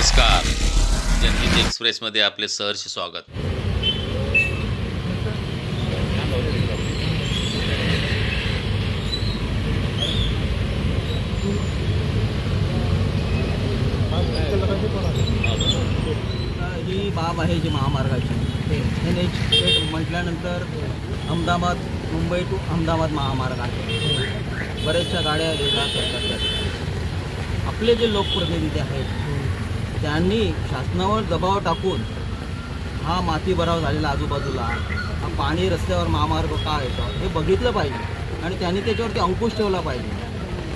नमस्कार, जनहित एक्सप्रेसमध्ये आपले सहर्ष स्वागत। ही बाब आहे जी महामार्गाची NH म्हटल्यानंतर अहमदाबाद मुंबई टू अहमदाबाद महामार्ग आहे। बऱ्याचशा गाड्या वेगळ्या करतात। आपले जे लोकप्रतिनिधी आहेत त्यांनी शासनावर दबाव टाकून हा माती भराव झालेला आजूबाजूला हा पाणी रस्त्यावर महामार्ग का येतं हे बघितलं पाहिजे आणि त्यांनी त्याच्यावरती अंकुश ठेवला पाहिजे।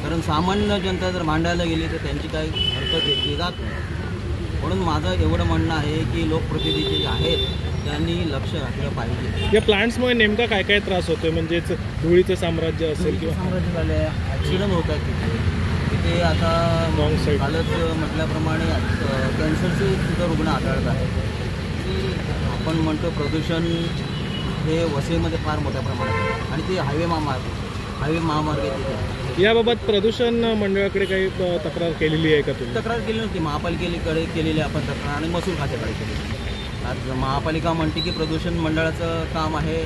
कारण सामान्य जनता जर मांडायला गेली तर त्यांची काही हरकत घेतली जात नाही। म्हणून माझं एवढं म्हणणं आहे की लोकप्रतिनिधी जे आहेत त्यांनी लक्ष घातलं पाहिजे। या प्लांट्समुळे नेमका काय काय त्रास होतोय, म्हणजे धुळीचं साम्राज्य असेल किंवा साम्राज्य झालं आहे, ॲक्सिडेंट होत आहेत तिथे आता कालच म्हटल्याप्रमाणे कॅन्सरचे सुद्धा रुग्ण आढळत आहेत। आपण म्हणतो प्रदूषण हे वसईमध्ये फार मोठ्या प्रमाणात आहे आणि ते हायवे महामार्ग आहे तिथे। याबाबत प्रदूषण मंडळाकडे काही तक्रार केलेली आहे का तुम्ही? तक्रार केली नव्हती, महापालिकेकडे केलेली आपण तक्रार आणि महसूल खात्याकडे केली। आज महापालिका म्हणते की प्रदूषण मंडळाचं काम आहे,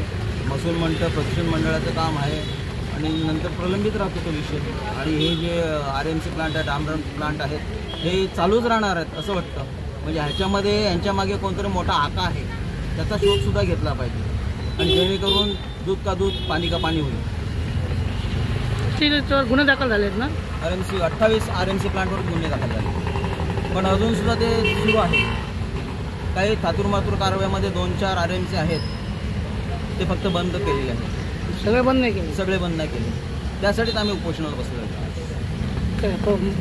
महसूल म्हणतं प्रदूषण मंडळाचं काम आहे आणि नंतर प्रलंबित राहतो तो विषय। आणि हे जे RMC प्लांट आहे, डांबरण प्लांट आहेत हे चालूच राहणार आहेत असं वाटतं। म्हणजे ह्याच्यामध्ये यांच्या मागे कोणतरी मोठा आका आहे त्याचा शोधसुद्धा घेतला पाहिजे आणि जेणेकरून दूध का दूध पाणी का पाणी होईल। गुन्हे दाखल झाले आहेत ना? 28 RMC प्लांटवर गुन्हे दाखल झाले, पण अजूनसुद्धा ते सुरू आहे। काही थातूरमातूर कारवाईमध्ये 2-4 RMC आहेत ते फक्त बंद केलेले आहेत। सगळे बंद नाही केले? सगळे बंद नाही केले, त्यासाठीच आम्ही उपोषणाला बसलो।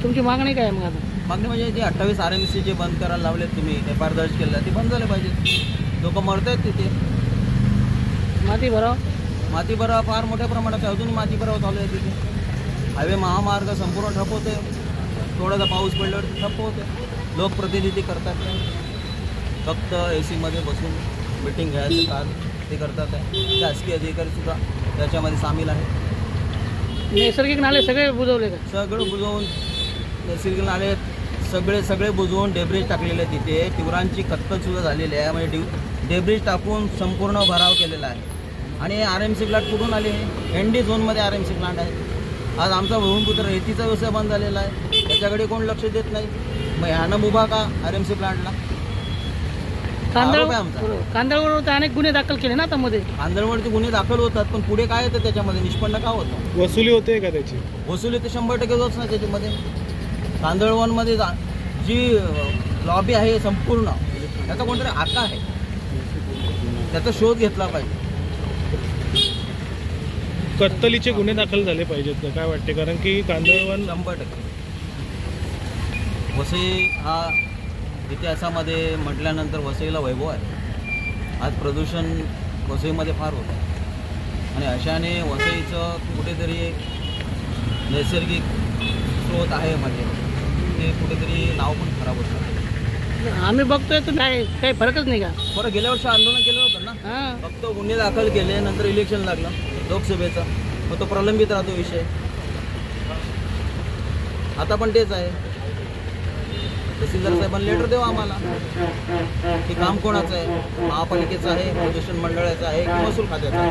तुमची मागणी काय आहे मग आता? मागणी म्हणजे जे 28 RMC जे बंद करायला लावलेत तुम्ही, FIR दर्ज केलेला ते बंद झाले पाहिजेत। लोक मरत आहेत तिथे। माती भराव फार मोठ्या प्रमाणात आहे, अजूनही माती भराव चालू आहे तिथे। हायवे महामार्ग संपूर्ण ठप्प होते, थोडासा पाऊस पडल्यावर ठप्प होते। लोकप्रतिनिधी करतात फक्त AC मध्ये बसून मीटिंग घ्यायचं काम ते करतात आहे। शासकीय अधिकारीसुद्धा त्याच्यामध्ये सामील आहे। नैसर्गिक नाले सगळे बुजवले का? सगळं बुजवून नैसर्गिक नाले सगळे बुजवून डेब्रिज टाकलेले आहेत तिथे। तिवरांची कत्तलसुद्धा झालेली आहे, म्हणजे डेब्रिज टाकून संपूर्ण भराव केलेला आहे। आणि RMC प्लांट कुठून आले? ND झोनमध्ये RMC प्लांट आहे। आज आमचा भूमिपुत्र रेतीचा व्यवसाय बंद झालेला आहे, त्याच्याकडे कोण लक्ष देत नाही। मग ह्यानं उभा का RMC प्लांटला? कांदळवरती अनेक गुन्हे दाखल केले ना आता मध्ये? कांदळवरती गुन्हे दाखल होतात, पण पुढे काय येतं त्याच्यामध्ये? निष्पन्न का होतं? वसुली होते का त्याची? वसुली तर 100% होत नाही त्याच्यामध्ये। कांदळवनमध्ये जी लॉबी आहे संपूर्ण त्याचा कोणतरी आका आहे, त्याचा शोध घेतला पाहिजे। कत्तलीचे गुन्हे दाखल झाले पाहिजेत का काय वाटते? कारण की कांदळवन 100% वसई हा इतिहासामध्ये म्हटल्यानंतर वसईला वैभव आहे। आज प्रदूषण वसईमध्ये फार होतं आहे आणि अशाने वसईचं कुठेतरी नैसर्गिक स्रोत आहे म्हणजे ते कुठेतरी नाव पण खराब होतं। आम्ही बघतोय तर काही फरकच नाही का? बरं, गेल्या वर्षी आंदोलन केलं होतं ना, फक्त गुन्हे दाखल केले, नंतर इलेक्शन लागलं लोकसभेचं, मग तो प्रलंबित राहतो विषय। आता पण तेच आहे। तहसीलदार साहेबांनी लेटर देवा आम्हाला की काम कोणाचं आहे, महापालिकेचं आहे, प्रदूषण मंडळाचं आहे की महसूल खात्याचं आहे।